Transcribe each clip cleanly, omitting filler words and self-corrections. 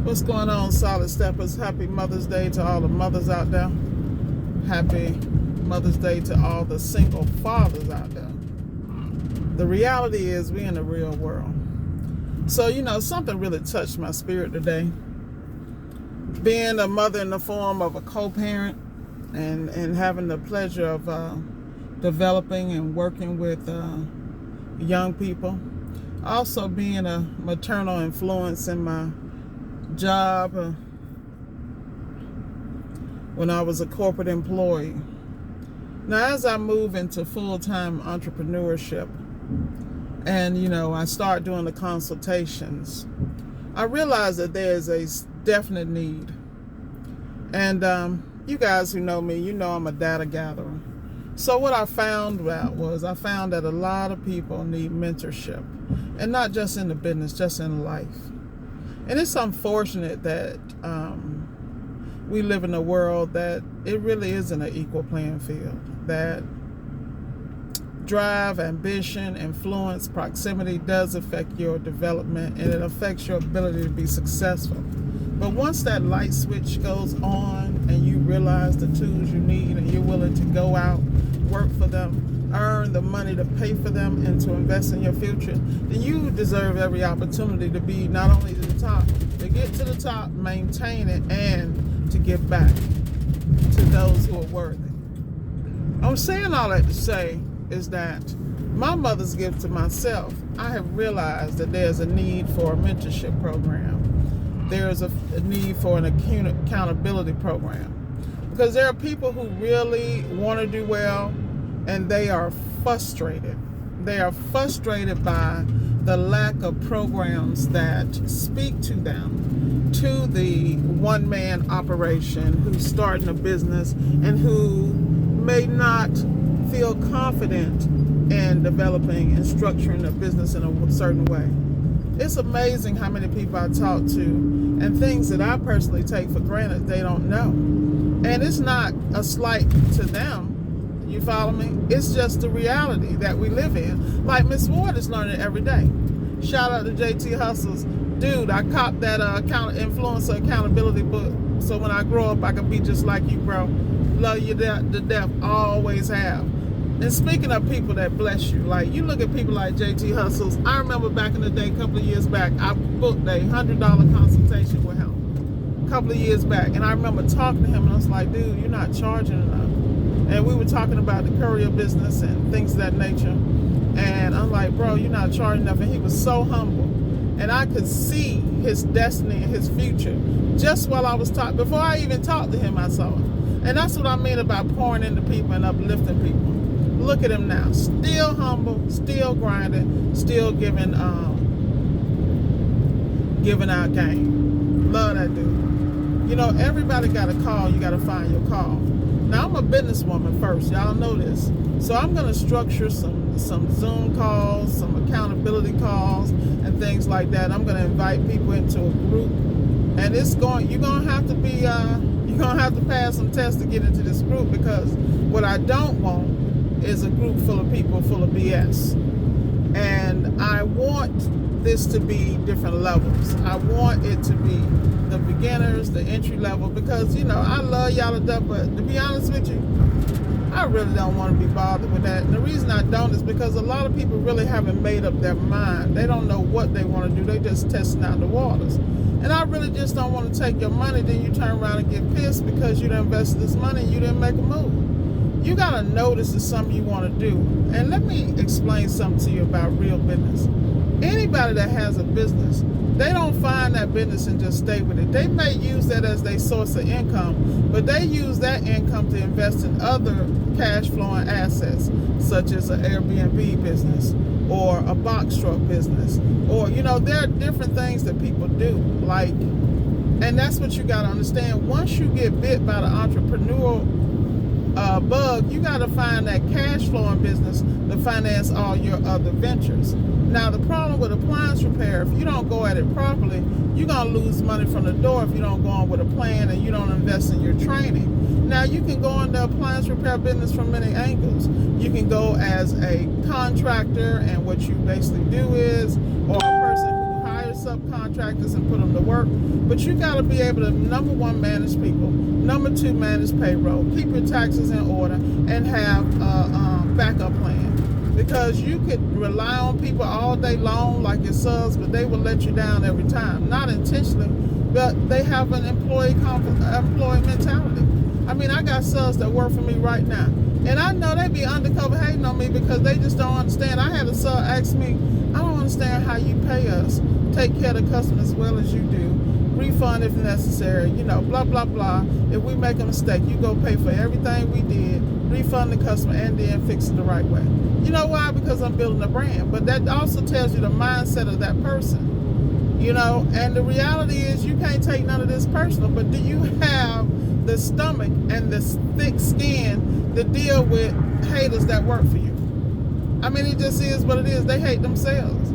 What's going on, Solid Steppers? Happy Mother's Day to all the mothers out there. Happy Mother's Day to all the single fathers out there. The reality is we're in the real world. So, something really touched my spirit today. Being a mother in the form of a co-parent and having the pleasure of developing and working with young people. Also being a maternal influence in my job when I was a corporate employee. Now, as I move into full-time entrepreneurship and, I start doing the consultations, I realize that there's a definite need. And you guys who know me, I'm a data gatherer. So what I found was that a lot of people need mentorship. And not just in the business, just in life. And it's unfortunate that we live in a world that it really isn't an equal playing field. That drive, ambition, influence, proximity does affect your development, and it affects your ability to be successful. But once that light switch goes on and you realize the tools you need and you're willing to go out, work for them, earn the money to pay for them and to invest in your future, then you deserve every opportunity to be not only to the top, to get to the top, maintain it, and to give back to those who are worthy. I'm saying all that to say is that my mother's gift to myself, I have realized that there's a need for a mentorship program. There's a need for an accountability program. Because there are people who really want to do well, and they are frustrated. They are frustrated by the lack of programs that speak to them, to the one-man operation who's starting a business and who may not feel confident in developing and structuring a business in a certain way. It's amazing how many people I talk to and things that I personally take for granted they don't know. And it's not a slight to them. You follow me? It's just the reality that we live in. Like Miss Ward is learning every day. Shout out to JT Hustles. Dude, I copped that influencer accountability book. So when I grow up, I can be just like you, bro. Love you to death. Always have. And speaking of people that bless you, like you look at people like JT Hustles. I remember back in the day, a couple of years back, I booked a $100 consultation with him. A couple of years back. And I remember talking to him and I was like, dude, you're not charging enough. And we were talking about the courier business and things of that nature. And I'm like, bro, you're not charging enough. And he was so humble. And I could see his destiny and his future just while I was talking. Before I even talked to him, I saw it. And that's what I mean about pouring into people and uplifting people. Look at him now. Still humble, still grinding, still giving out game. Love that dude. Everybody got a call. You got to find your call. Now, I'm a businesswoman first. Y'all know this. So I'm going to structure some Zoom calls, some accountability calls, and things like that. I'm going to invite people into a group. And you're going to have to be, you're going to have to pass some tests to get into this group, because what I don't want is a group full of people full of BS. And I want this to be different levels. I want it to be the beginners, the entry level, because I love y'all to death, but to be honest with you, I really don't want to be bothered with that. And the reason I don't is because a lot of people really haven't made up their mind. They don't know what they want to do. They just testing out the waters. And I really just don't want to take your money, then you turn around and get pissed because you done invested this money and you didn't make a move. You got to know this is something you want to do. And let me explain something to you about real business. Anybody that has a business, they don't find that business and just stay with it. They may use that as their source of income, but they use that income to invest in other cash flowing assets, such as an Airbnb business or a box truck business. Or, there are different things that people do. And that's what you got to understand. Once you get bit by the entrepreneurial bug, you got to find that cash flowing business to finance all your other ventures. Now, the problem with appliance repair, if you don't go at it properly, you're going to lose money from the door if you don't go on with a plan and you don't invest in your training. Now, you can go into appliance repair business from many angles. You can go as a contractor, and what you basically do is, or a person who hires subcontractors subcontractors and put them to work. But you got to be able to, number one, manage people. Number two, manage payroll. Keep your taxes in order and have a backup plan. Because you could rely on people all day long like your subs, but they will let you down every time. Not intentionally, but they have an employee mentality. I mean, I got subs that work for me right now. And I know they be undercover hating on me because they just don't understand. I had a sub ask me, I don't understand how you pay us. Take care of the customer as well as you do. Refund if necessary. You know, blah, blah, blah. If we make a mistake, you go pay for everything we did, refund the customer, and then fix it the right way. You know why? Because I'm building a brand. But that also tells you the mindset of that person. You know, and the reality is you can't take none of this personal, but do you have the stomach and the thick skin to deal with haters that work for you? I mean, it just is what it is. They hate themselves.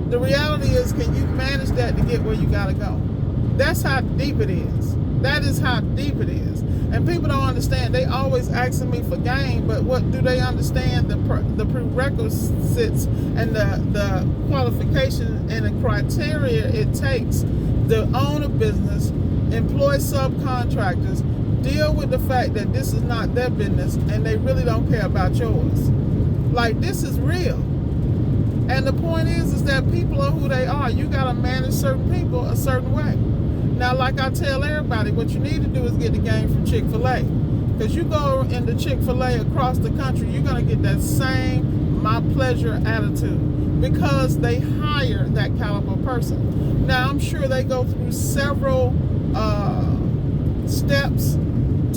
The reality is, can you manage that to get where you gotta go? That's how deep it is. That is how deep it is. And people don't understand. They always asking me for game, but what do they understand? The prerequisites and the qualification and the criteria it takes to own a business, employ subcontractors, deal with the fact that this is not their business and they really don't care about yours. Like, this is real. And the point is that people are who they are. You got to manage certain people a certain way. Now, like I tell everybody, what you need to do is get the game from Chick-fil-A. Because you go into Chick-fil-A across the country, you're going to get that same my pleasure attitude. Because they hire that caliber person. Now, I'm sure they go through several steps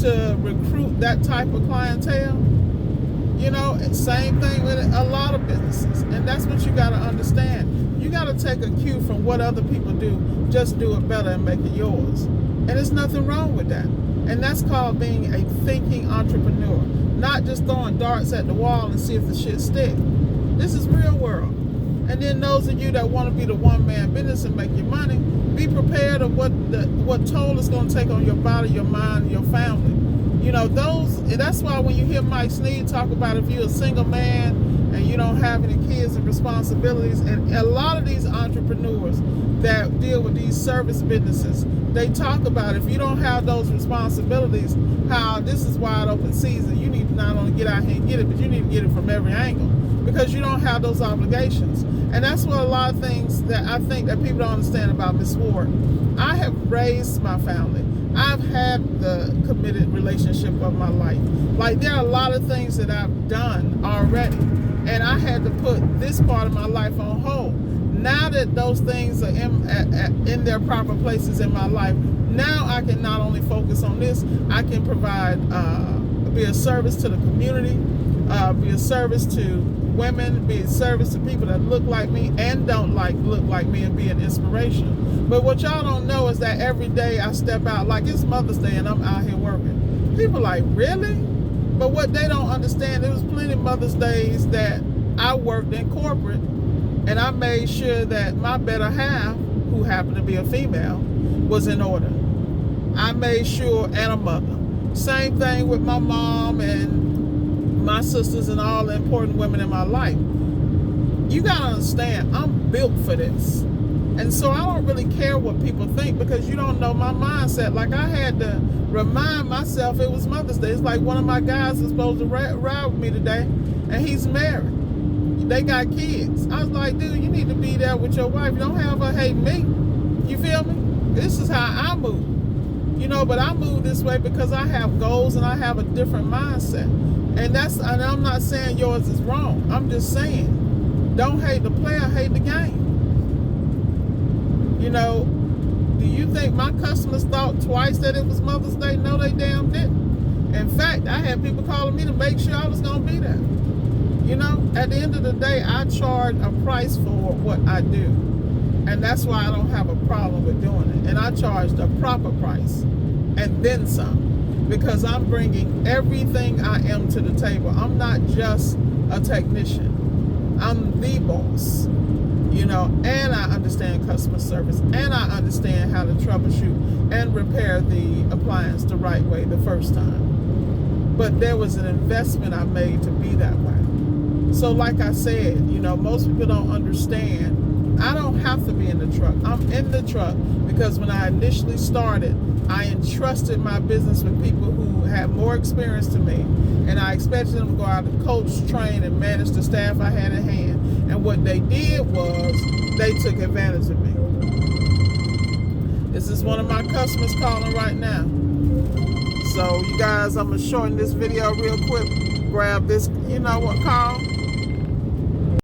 to recruit that type of clientele. You know, and same thing with a lot of businesses. And that's what you got to understand. You got to take a cue from what other people do. Just do it better and make it yours. And there's nothing wrong with that. And that's called being a thinking entrepreneur. Not just throwing darts at the wall and see if the shit stick. This is real world. And then those of you that want to be the one-man business and make your money, be prepared of what toll it's going to take on your body, your mind, and your family. You know, that's why when you hear Mike Sneed talk about if you're a single man and you don't have any kids and responsibilities, and a lot of these entrepreneurs that deal with these service businesses, they talk about if you don't have those responsibilities, how this is wide open season. You need to not only get out here and get it, but you need to get it from every angle because you don't have those obligations. And that's what a lot of things that I think that people don't understand about Miss Ward. I have raised my family. I've had the committed relationship of my life. Like, there are a lot of things that I've done already, and I had to put this part of my life on hold. Now that those things are in their proper places in my life, now I can not only focus on this, I can provide, be a service to the community, be a service to women, be a service to people that look like me and don't look like me, and be an inspiration. But what y'all don't know is that every day I step out, like it's Mother's Day and I'm out here working. People like, really? But what they don't understand, there was plenty of Mother's Days that I worked in corporate and I made sure that my better half, who happened to be a female, was in order. I made sure, and a mother. Same thing with my mom and my sisters and all the important women in my life. You gotta understand, I'm built for this. And so I don't really care what people think because you don't know my mindset. Like, I had to remind myself it was Mother's Day. It's like one of my guys is supposed to ride with me today, and he's married. They got kids. I was like, dude, you need to be there with your wife. You don't have her hate me. You feel me? This is how I move. You know, but I move this way because I have goals and I have a different mindset. And I'm not saying yours is wrong. I'm just saying, don't hate the player, hate the game. You know, do you think my customers thought twice that it was Mother's Day? No, they damn didn't. In fact, I had people calling me to make sure I was going to be there. You know, at the end of the day, I charge a price for what I do. And that's why I don't have a problem with doing it. And I charge the proper price and then some. Because I'm bringing everything I am to the table. I'm not just a technician. I'm the boss. You know, and I understand customer service, and I understand how to troubleshoot and repair the appliance the right way the first time. But there was an investment I made to be that way. So like I said, you know, most people don't understand I don't have to be in the truck. I'm in the truck because when I initially started, I entrusted my business with people who had more experience to me, and I expected them to go out and coach, train, and manage the staff I had at hand. And what they did was they took advantage of me. This is one of my customers calling right now. So you guys, I'm gonna shorten this video real quick. Grab this, you know what, call.